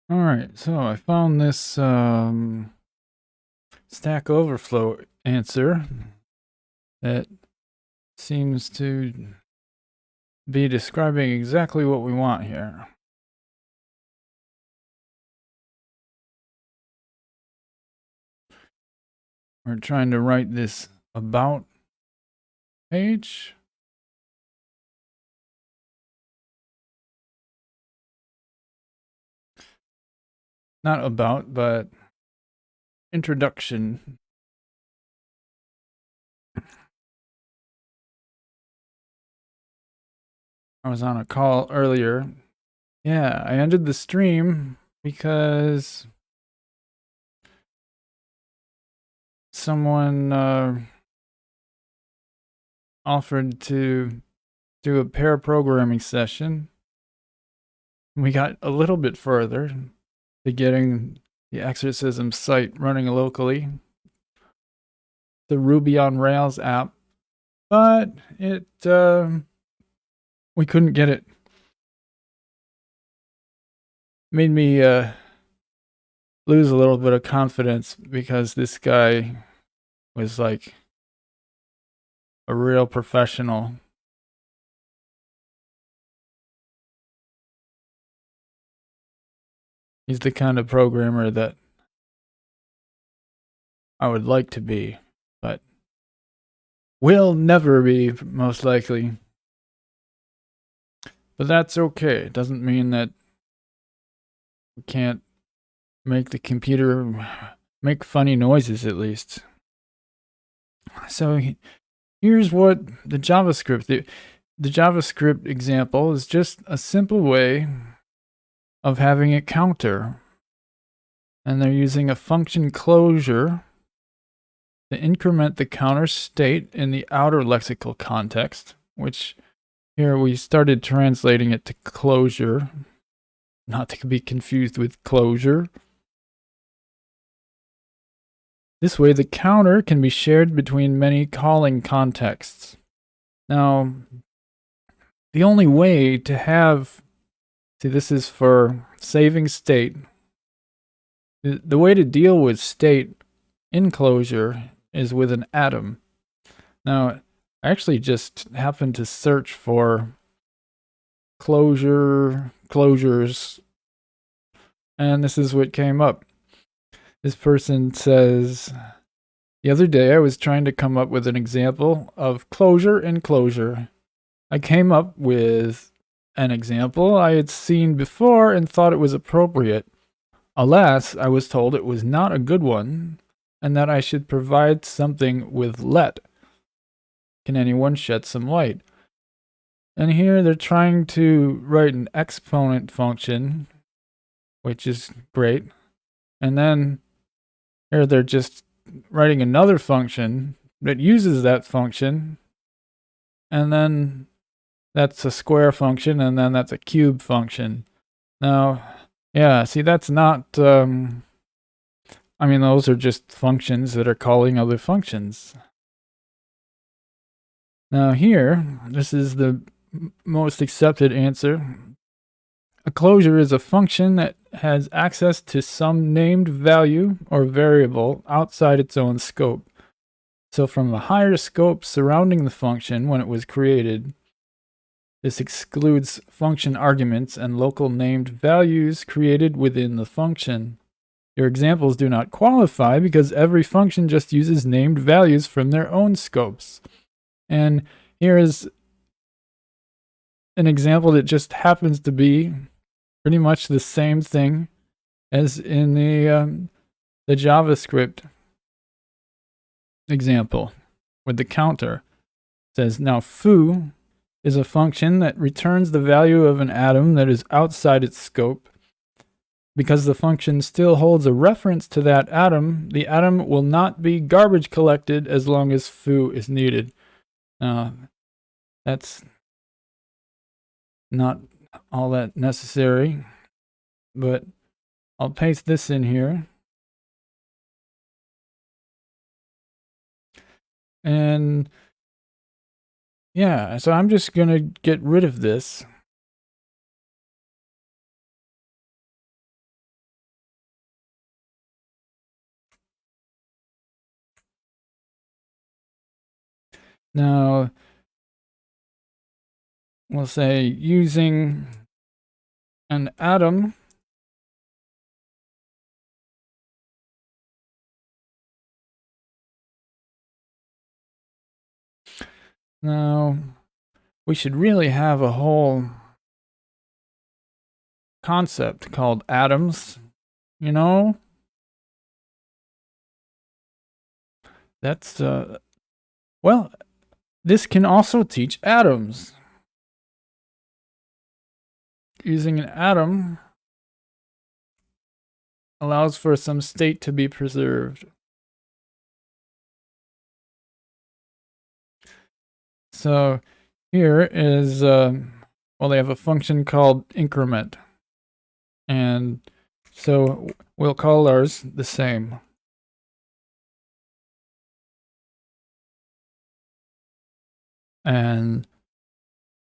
All right, so I found this Stack Overflow answer that seems to be describing exactly what we want here. We're trying to write this about page. Not about, but introduction. I was on a call earlier. Yeah, I ended the stream because someone offered to do a pair programming session. We got a little bit further to getting the Exercism site running locally, the Ruby on Rails app, but we couldn't get it. Made me lose a little bit of confidence because this guy was like a real professional. He's the kind of programmer that I would like to be, but will never be, most likely. But that's okay. It doesn't mean that we can't make the computer make funny noises, at least. So here's what the JavaScript example is just a simple way of having a counter. And they're using a function Clojure to increment the counter state in the outer lexical context, which here we started translating it to Clojure, not to be confused with Clojure. This way, the counter can be shared between many calling contexts. Now, the only way to have, see, this is for saving state. The way to deal with state in Clojure is with an atom. Now, I actually just happened to search for closures, and this is what came up. This person says, the other day I was trying to come up with an example of closure in Clojure. I came up with an example I had seen before and thought it was appropriate. Alas, I was told it was not a good one, and that I should provide something with let. Can anyone shed some light? And here they're trying to write an exponent function, which is great. And then here they're just writing another function that uses that function. And then that's a square function, and then that's a cube function. Now, yeah, see, that's not, I mean, those are just functions that are calling other functions. Now here, this is the most accepted answer. A closure is a function that has access to some named value or variable outside its own scope. So from the higher scope surrounding the function when it was created, this excludes function arguments and local named values created within the function. Your examples do not qualify because every function just uses named values from their own scopes. And here is an example that just happens to be pretty much the same thing as in the JavaScript example with the counter. It says, now foo is a function that returns the value of an atom that is outside its scope. Because the function still holds a reference to that atom, the atom will not be garbage collected as long as foo is needed. That's not all that necessary, but I'll paste this in here. And yeah, so I'm just going to get rid of this. Now, we'll say using an atom now we should really have a whole concept called atoms, you know? That's well, this can also teach atoms. Using an atom allows for some state to be preserved. So here is, well, they have a function called increment. And so we'll call ours the same. And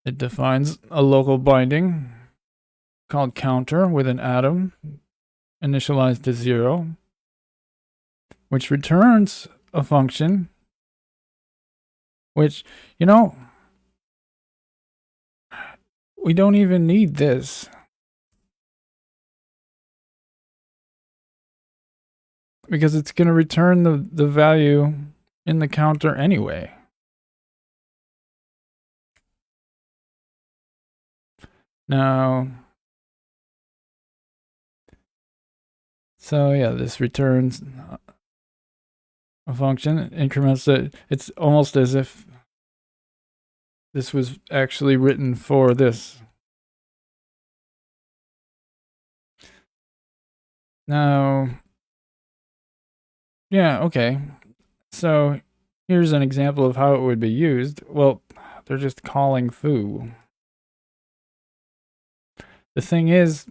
it defines a local binding called counter with an atom initialized to 0, which returns a function which, you know, we don't even need this. Because it's going to return the value in the counter anyway. Now, so yeah, this returns a function, increments it. It's almost as if this was actually written for this. Now, yeah, okay. So here's an example of how it would be used. Well, they're just calling foo. The thing is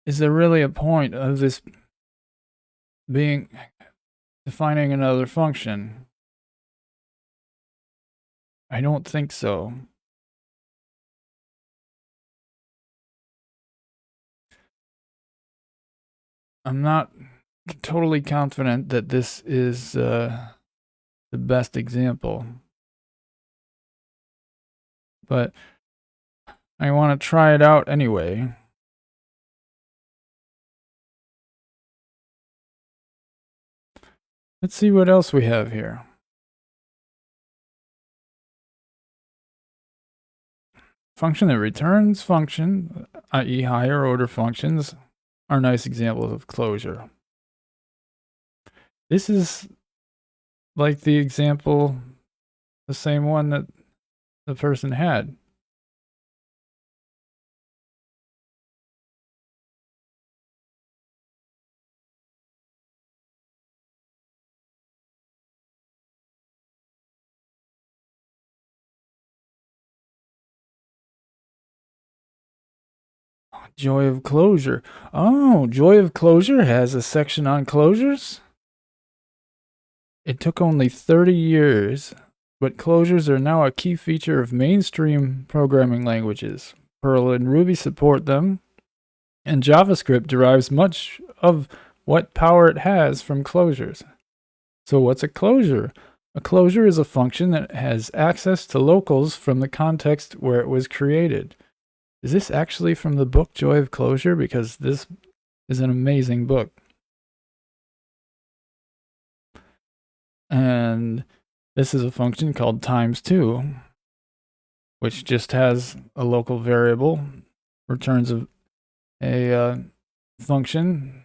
there really a point of this being defining another function? I don't think so. I'm not totally confident that this is the best example. But I want to try it out anyway. Let's see what else we have here. Function that returns function, i.e. higher order functions, are nice examples of Clojure. This is like the example, the same one that the person had. Joy of Clojure. Oh, Joy of Clojure has a section on closures? It took only 30 years, but closures are now a key feature of mainstream programming languages. Perl and Ruby support them, and JavaScript derives much of what power it has from closures. So what's a closure? A closure is a function that has access to locals from the context where it was created. Is this actually from the book Joy of Clojure? Because this is an amazing book. And this is a function called times2, which just has a local variable, returns a function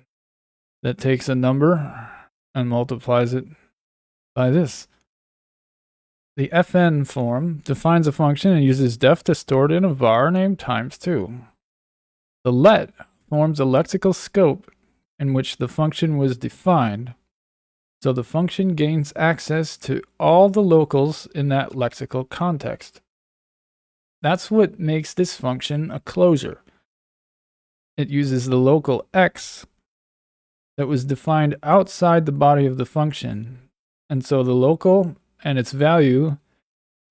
that takes a number and multiplies it by this. The fn form defines a function and uses def to store it in a var named times2. The let forms a lexical scope in which the function was defined, so the function gains access to all the locals in that lexical context. That's what makes this function a closure. It uses the local x that was defined outside the body of the function, and so the local and its value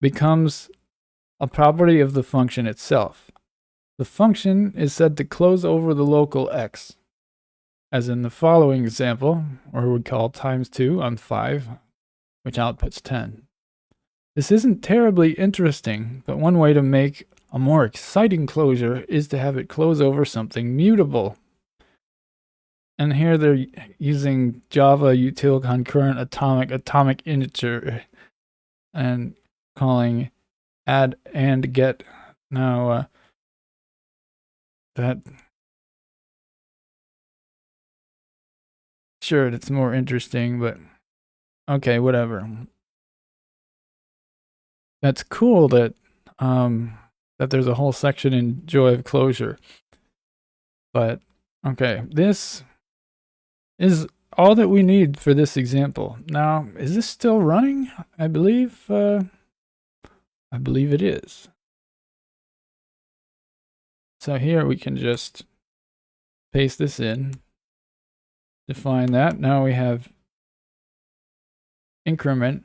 becomes a property of the function itself. The function is said to close over the local x, as in the following example, where we call times2 on 5, which outputs 10. This isn't terribly interesting, but one way to make a more exciting closure is to have it close over something mutable. And here they're using Java util concurrent atomic integer and calling add and get. Now, that sure, it's more interesting, but okay, whatever. That's cool that that there's a whole section in Joy of Clojure. But okay, this is all that we need for this example. Now, is this still running? I believe it is. So here we can just paste this in, define that. Now we have increment.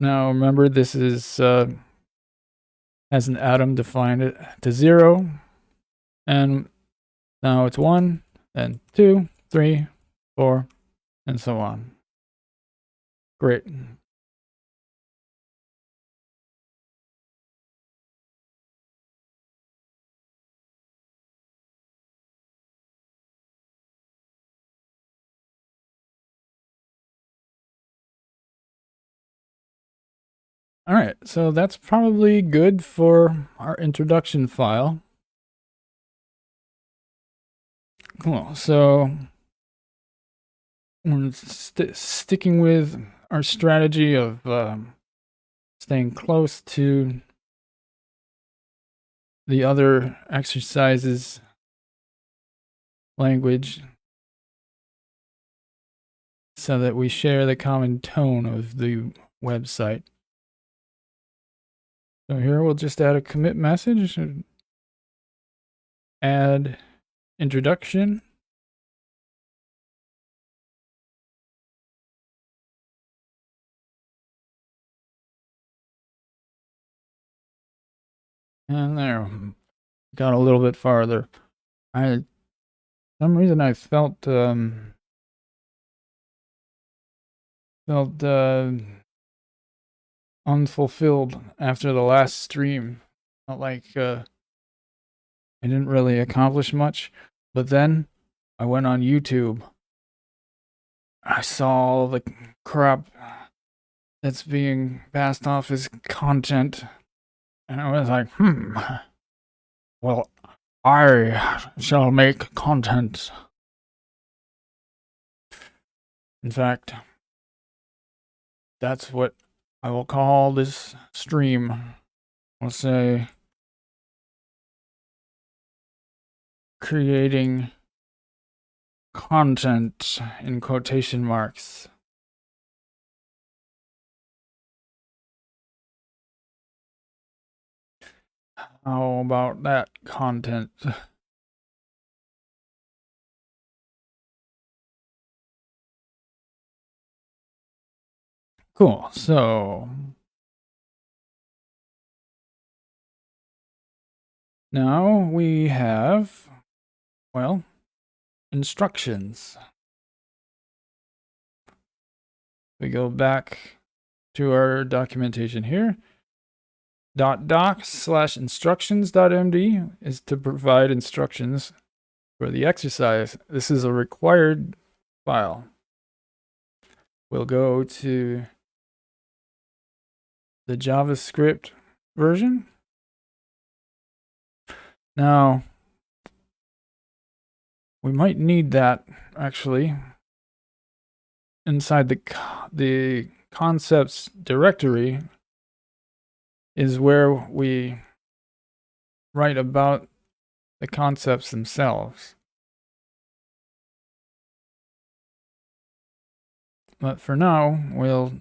Now remember, this is has an atom defined it to 0, and now it's 1, then 2, 3, 4, and so on. Great. All right, so that's probably good for our introduction file. Cool. So we're sticking with our strategy of staying close to the other exercises language so that we share the common tone of the website. So here we'll just add a commit message, add introduction. And there, got a little bit farther. Some reason I felt unfulfilled after the last stream. Felt like I didn't really accomplish much. But then I went on YouTube. I saw all the crap that's being passed off as content. And I was like, well, I shall make content. In fact, that's what I will call this stream. We'll say creating content in quotation marks. How about that content? Cool. So now we have, well, instructions. We go back to our documentation here. .docs/instructions.md is to provide instructions for the exercise. This is a required file. We'll go to the JavaScript version. Now, we might need that actually inside the concepts directory is where we write about the concepts themselves. But for now, we'll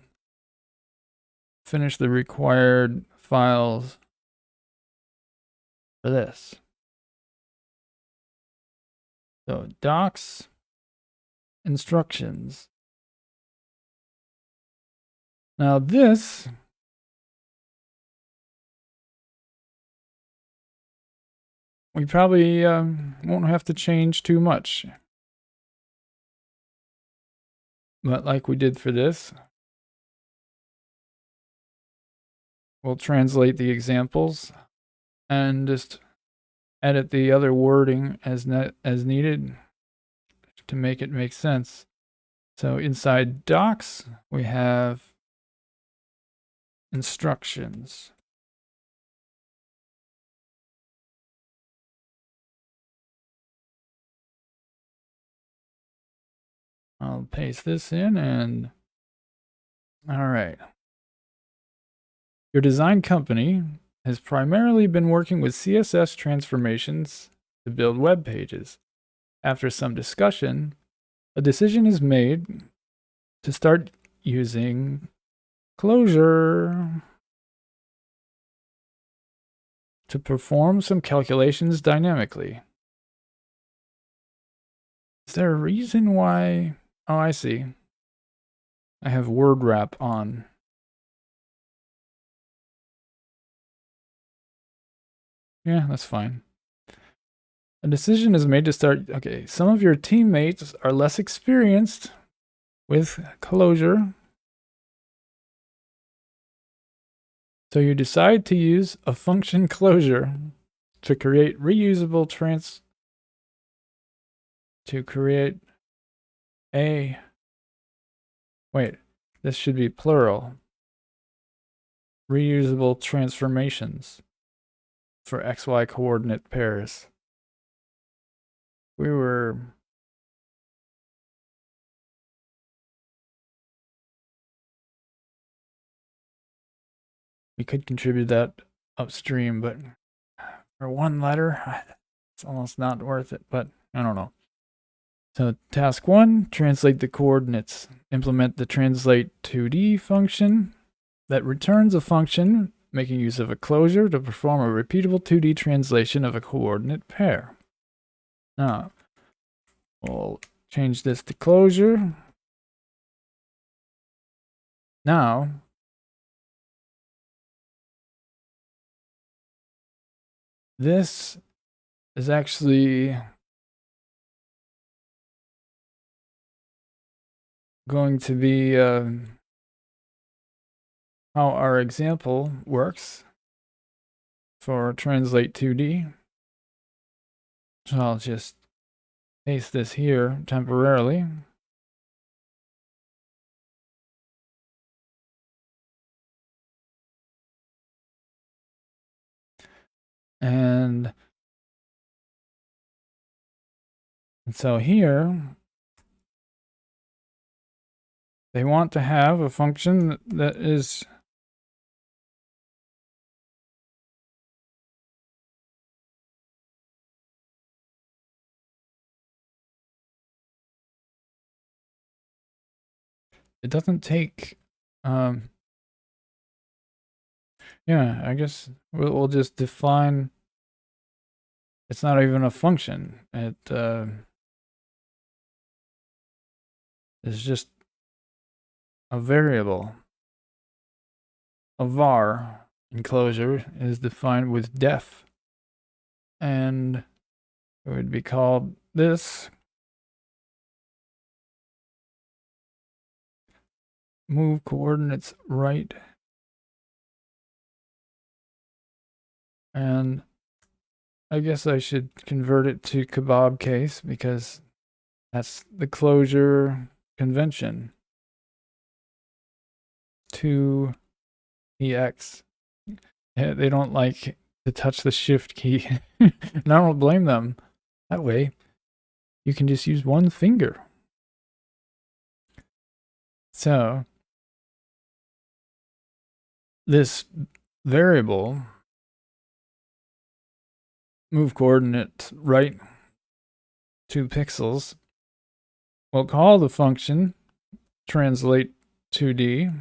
finish the required files for this. So docs, instructions. Now this we probably won't have to change too much. But like we did for this, we'll translate the examples and just edit the other wording as needed to make it make sense. So inside docs, we have instructions. I'll paste this in and all right. Your design company has primarily been working with CSS transformations to build web pages. After some discussion, a decision is made to start using Clojure to perform some calculations dynamically. Is there a reason why? Oh, I see. I have word wrap on. Yeah, that's fine. A decision is made to start. Okay, some of your teammates are less experienced with Clojure, so you decide to use a function Clojure to create reusable wait, this should be plural. Reusable transformations for XY coordinate pairs. We could contribute that upstream, but for one letter, it's almost not worth it, but I don't know. So task 1, translate the coordinates. Implement the translate 2D function that returns a function making use of a Clojure to perform a repeatable 2D translation of a coordinate pair. Now, we'll change this to Clojure. Now, this is actually going to be how our example works for translate 2D. So I'll just paste this here temporarily. And so here, they want to have a function that is it doesn't take yeah, I guess we'll just define it's not even a function. It is just a variable. A var in Clojure is defined with def, and it would be called this move coordinates right, and I guess I should convert it to kebab case because that's the Clojure convention. 2EX. Yeah, they don't like to touch the shift key. And I don't blame them. That way, you can just use one finger. So, this variable, move coordinate right 2 pixels, we'll call the function translate 2D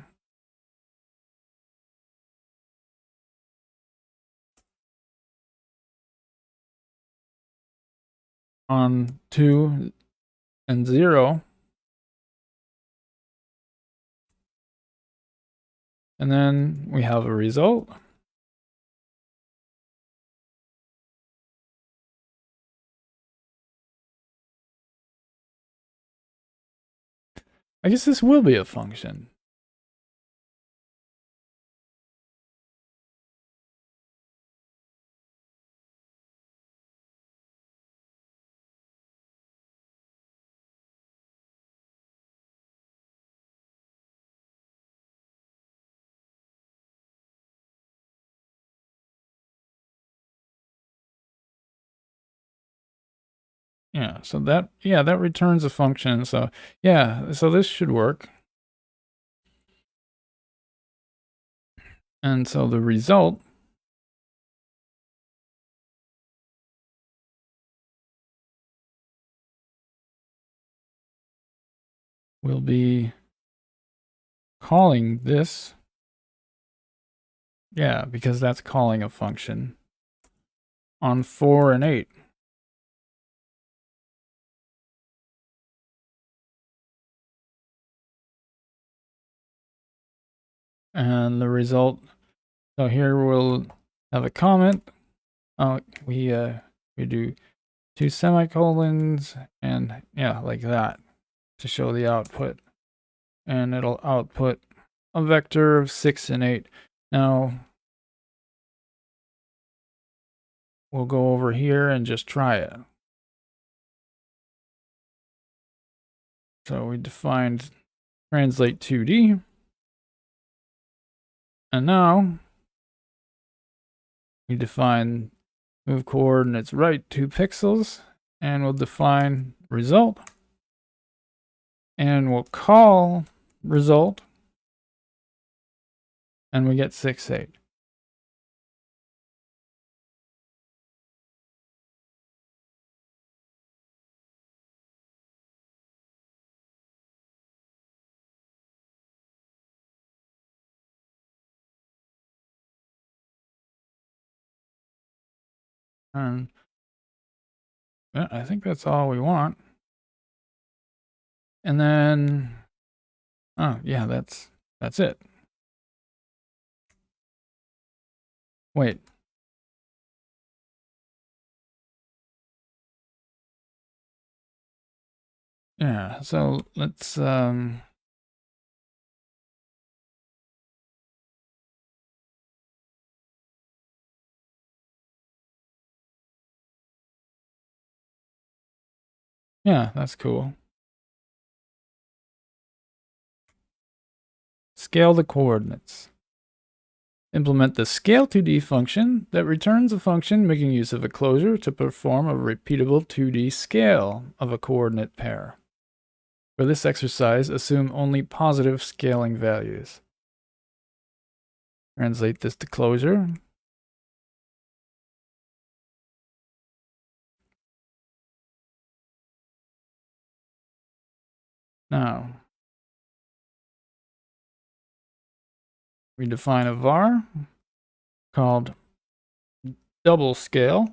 on 2 and 0, and then we have a result. I guess this will be a function. Yeah, so that returns a function. So yeah, so this should work. And so the result will be calling this. Yeah, because that's calling a function on 4 and 8. And the result, so here we'll have a comment. We do 2 semicolons and yeah, like that to show the output. And it'll output a vector of 6 and 8. Now, we'll go over here and just try it. So we defined translate 2D. And now we define move coordinates right 2 pixels. And we'll define result. And we'll call result. And we get 6, 8. And yeah, I think that's all we want. And then, oh yeah, that's it. Wait. Yeah, so let's yeah, that's cool. Scale the coordinates. Implement the scale2D function that returns a function making use of a closure to perform a repeatable 2D scale of a coordinate pair. For this exercise, assume only positive scaling values. Translate this to Clojure. Now, we define a var called double scale.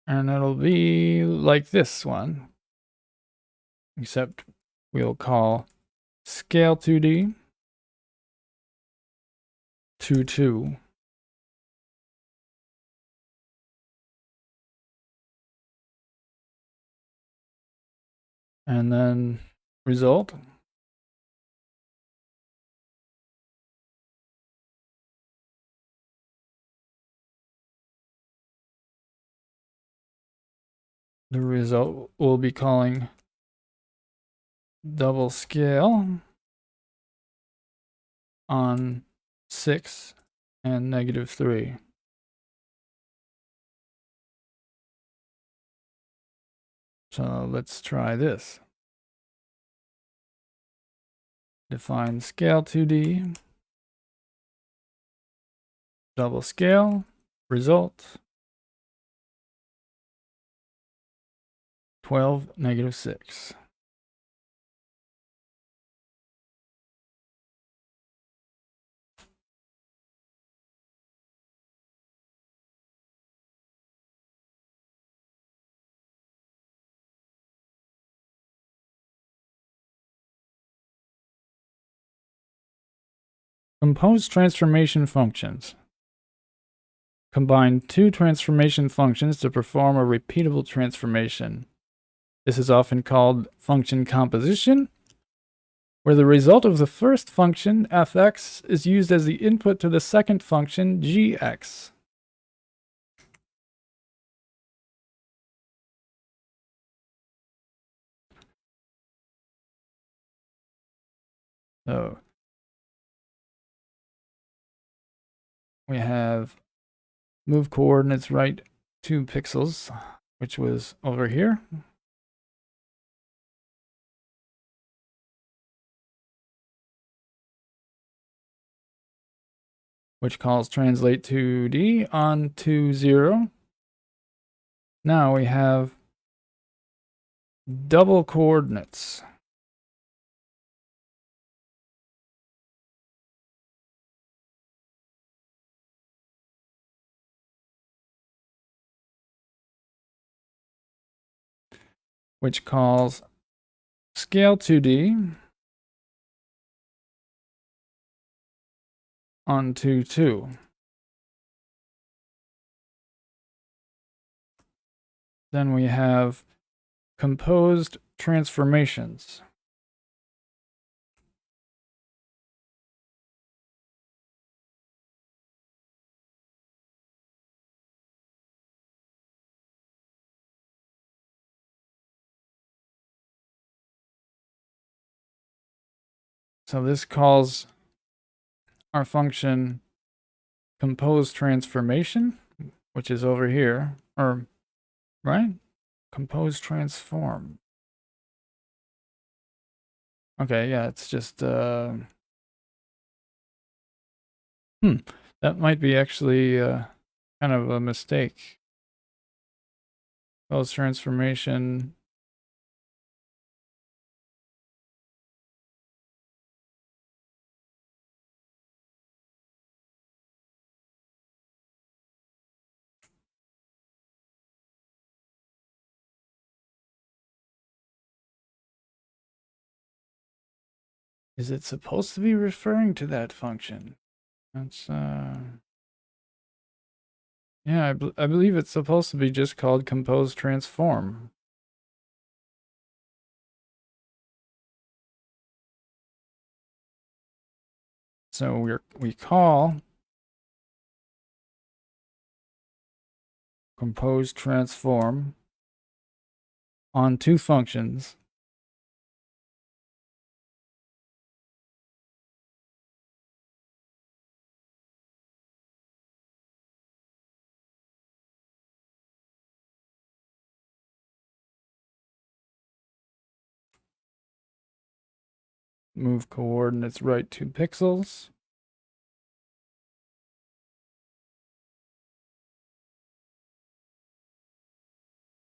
And it'll be like this one, except we'll call scale2D 2, and then result. The result will be calling double scale on 6 and -3. So let's try this. Define scale2D, double scale, result 12, -6. Compose transformation functions. Combine 2 transformation functions to perform a repeatable transformation. This is often called function composition, where the result of the first function, fx, is used as the input to the second function, gx. So we have move coordinates right 2 pixels, which was over here. Which calls translate 2D onto 0. Now we have double coordinates. Which calls scale 2D onto 2. Then we have composed transformations. So this calls our function composed transformation, which is over here, or right? Compose transform. Okay, yeah, it's just that might be actually kind of a mistake. Compose transformation. Is it supposed to be referring to that function? That's yeah, I believe it's supposed to be just called compose transform. So we call compose transform on 2 functions. Move coordinates right 2 pixels.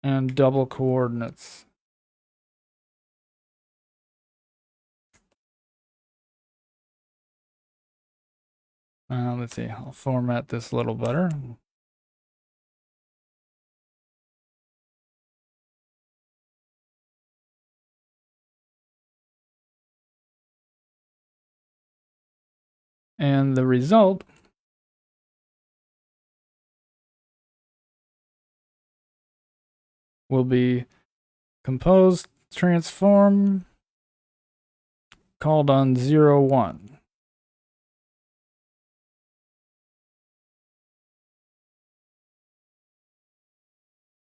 And double coordinates. Let's see, I'll format this a little better. And the result will be compose transform called on 0, 1.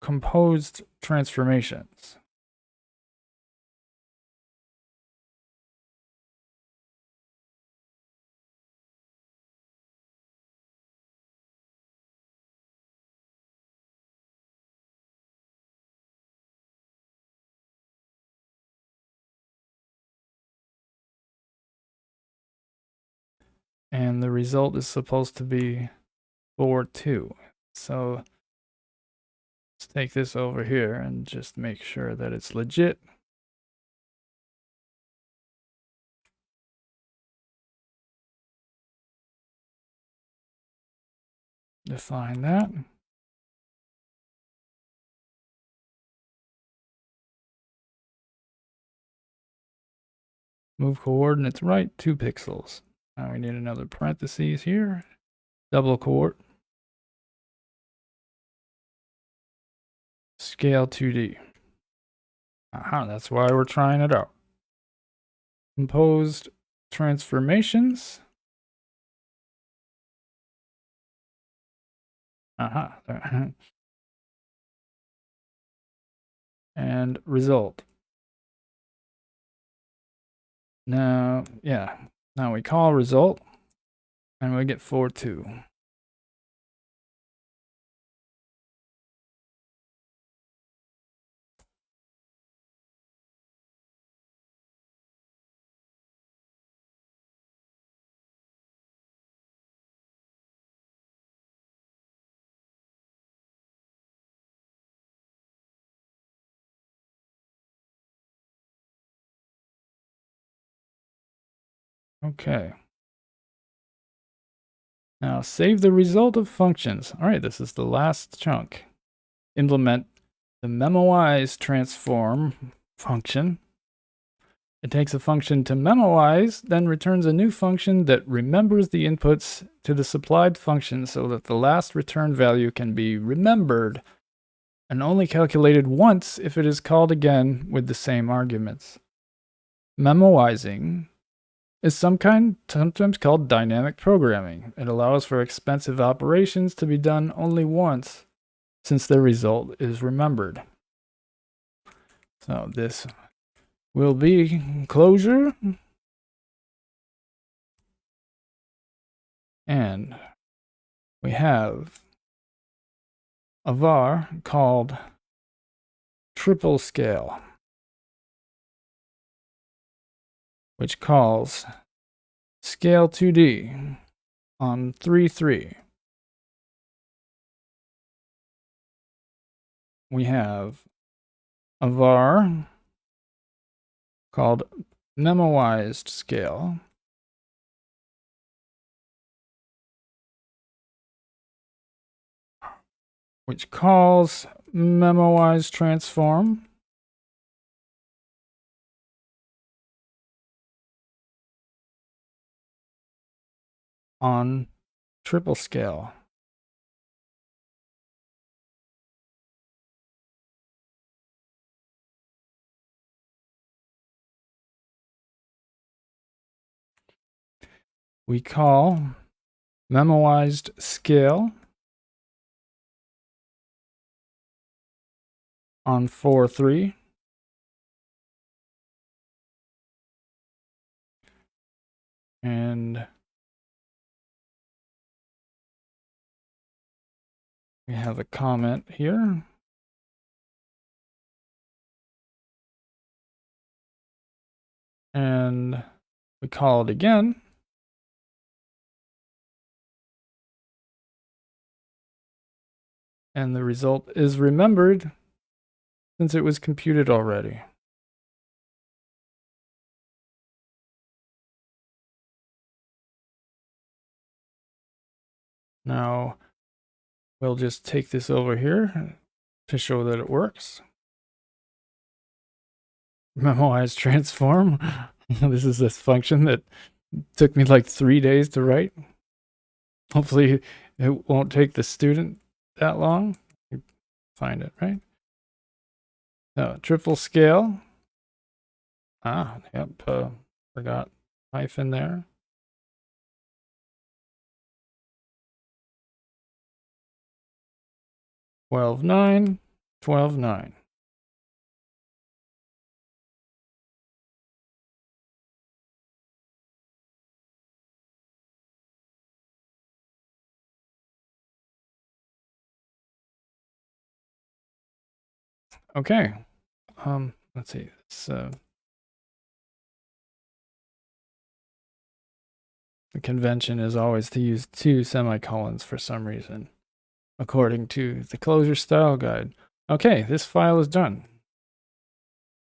Composed transformations. And the result is supposed to be 4, 2. So let's take this over here and just make sure that it's legit. Define that. Move coordinates right 2 pixels. Now we need another parentheses here. Double coord. Scale 2D. That's why we're trying it out. Composed transformations. And result. Now, yeah. Now we call result. And we get 4, 2. Okay. Now save the result of functions. All right, this is the last chunk. Implement the Memoize transform function. It takes a function to memoize, then returns a new function that remembers the inputs to the supplied function so that the last return value can be remembered and only calculated once if it is called again with the same arguments. Memoizing is sometimes called dynamic programming. It allows for expensive operations to be done only once, since the result is remembered. So this will be Clojure. And we have a var called triple scale, which calls scale 2D on 3.3. We have a var called memoized scale, which calls memoized transform. On triple scale. We call memoized scale on 4.3. And we have a comment here. And we call it again. And the result is remembered since it was computed already. Now, we'll just take this over here to show that it works. Memoize transform. This is this function that took me like 3 days to write. Hopefully it won't take the student that long. Find it, right? So triple scale. Yep, forgot hyphen there. Twelve nine. Okay. Let's see. The convention is always to use 2 semicolons for some reason, according to the Clojure style guide. Okay, this file is done.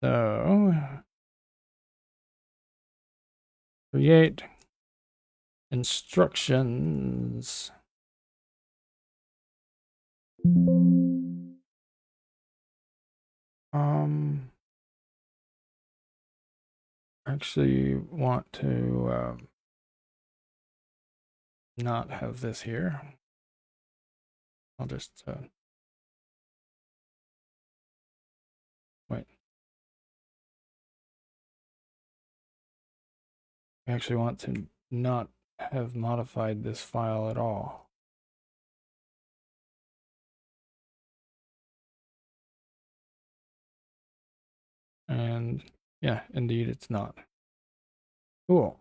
So create instructions. Actually want to not have this here. I'll just wait. I actually want to not have modified this file at all. And yeah, indeed it's not. Cool.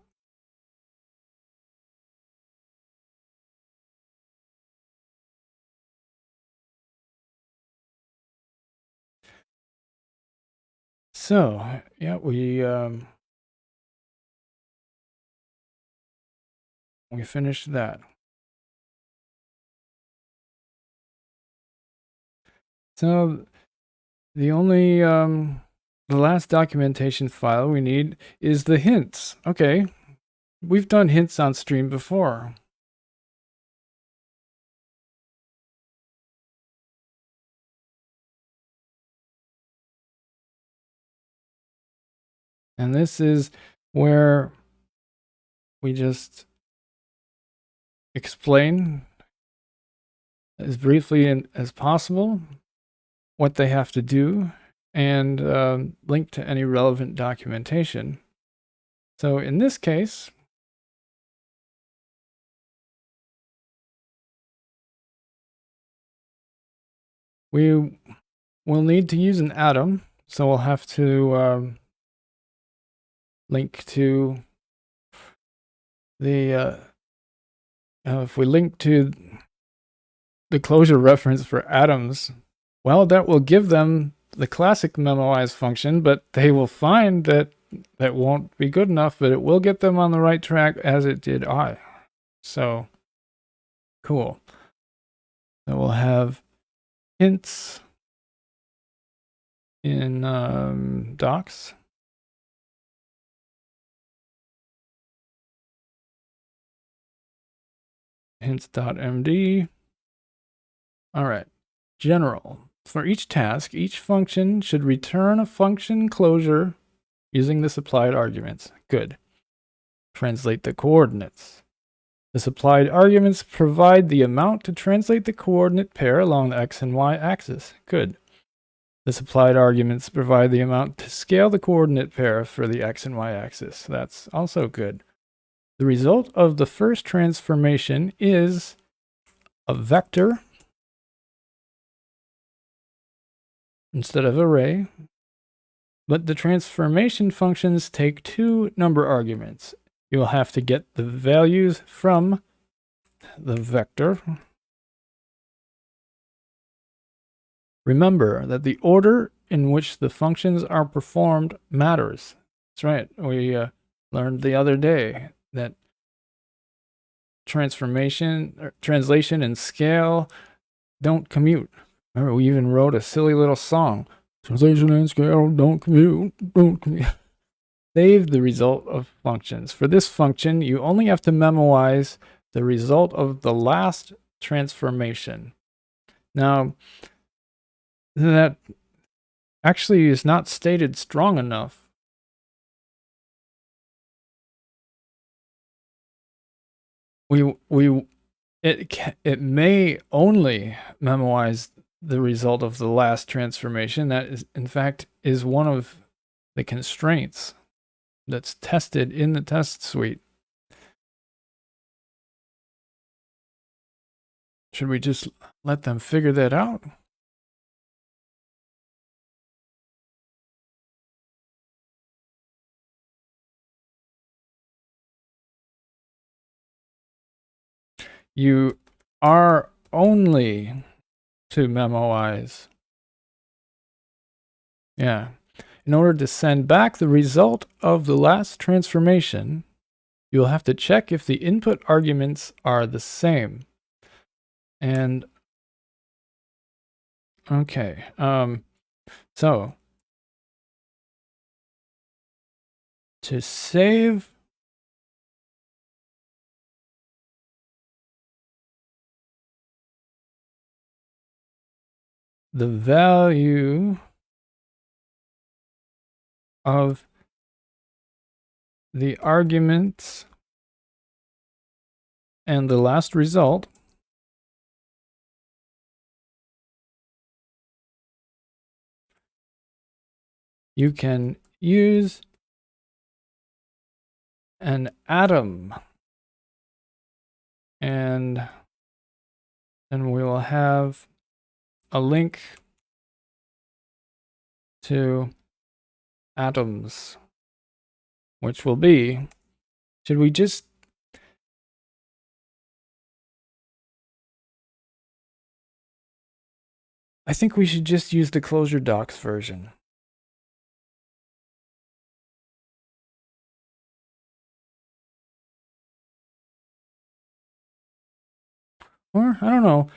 So yeah, we finished that. So the only the last documentation file we need is the hints. Okay, We've done hints on stream before. And this is where we just explain as briefly as possible what they have to do and link to any relevant documentation. So in this case, we will need to use an atom. So we'll have to link to the, if we link to the Clojure reference for atoms, well, that will give them the classic memoize function, but they will find that that won't be good enough, but it will get them on the right track as it did I. So, cool. So we'll have hints in docs. Hints.md. All right. General. For each task, each function should return a function closure using the supplied arguments. Good. Translate the coordinates. The supplied arguments provide the amount to translate the coordinate pair along the x and y axis. Good. The supplied arguments provide the amount to scale the coordinate pair for the x and y axis. That's also good. The result of the first transformation is a vector instead of array, but the transformation functions take two number arguments. You'll have to get the values from the vector. Remember that the order in which the functions are performed matters. That's right. We learned the other day that translation, and scale don't commute. Remember, we even wrote a silly little song. Translation and scale don't commute. Save the result of functions. For this function, you only have to memoize the result of the last transformation. Now, that actually is not stated strong enough. It may only memoize the result of the last transformation. That is, in fact, is one of the constraints that's tested in the test suite. Should we just let them figure that out? You are only to memoize. Yeah. In order to send back the result of the last transformation, you'll have to check if the input arguments are the same. And okay, so to save the value of the arguments and the last result, you can use an atom, and then we will have a link to atoms, which will be, should we just, I think we should just use the Clojure docs version. Or, I don't know.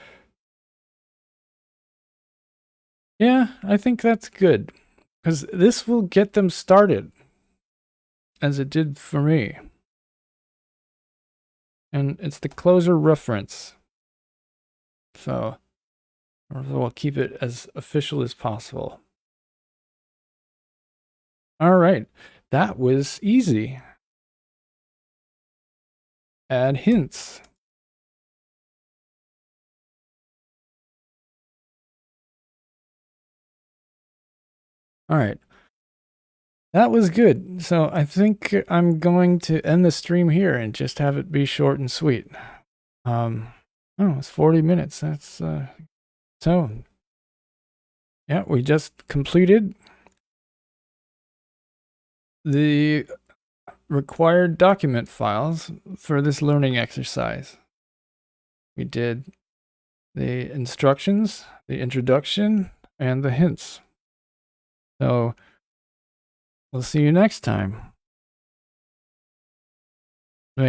Yeah, I think that's good, because this will get them started, as it did for me. And it's the Clojure reference. So we'll keep it as official as possible. All right, that was easy. Add hints. All right. That was good. So I think I'm going to end the stream here and just have it be short and sweet. Oh, it's 40 minutes. That's so yeah, we just completed the required document files for this learning exercise. We did the instructions, the introduction, and the hints. So we'll see you next time.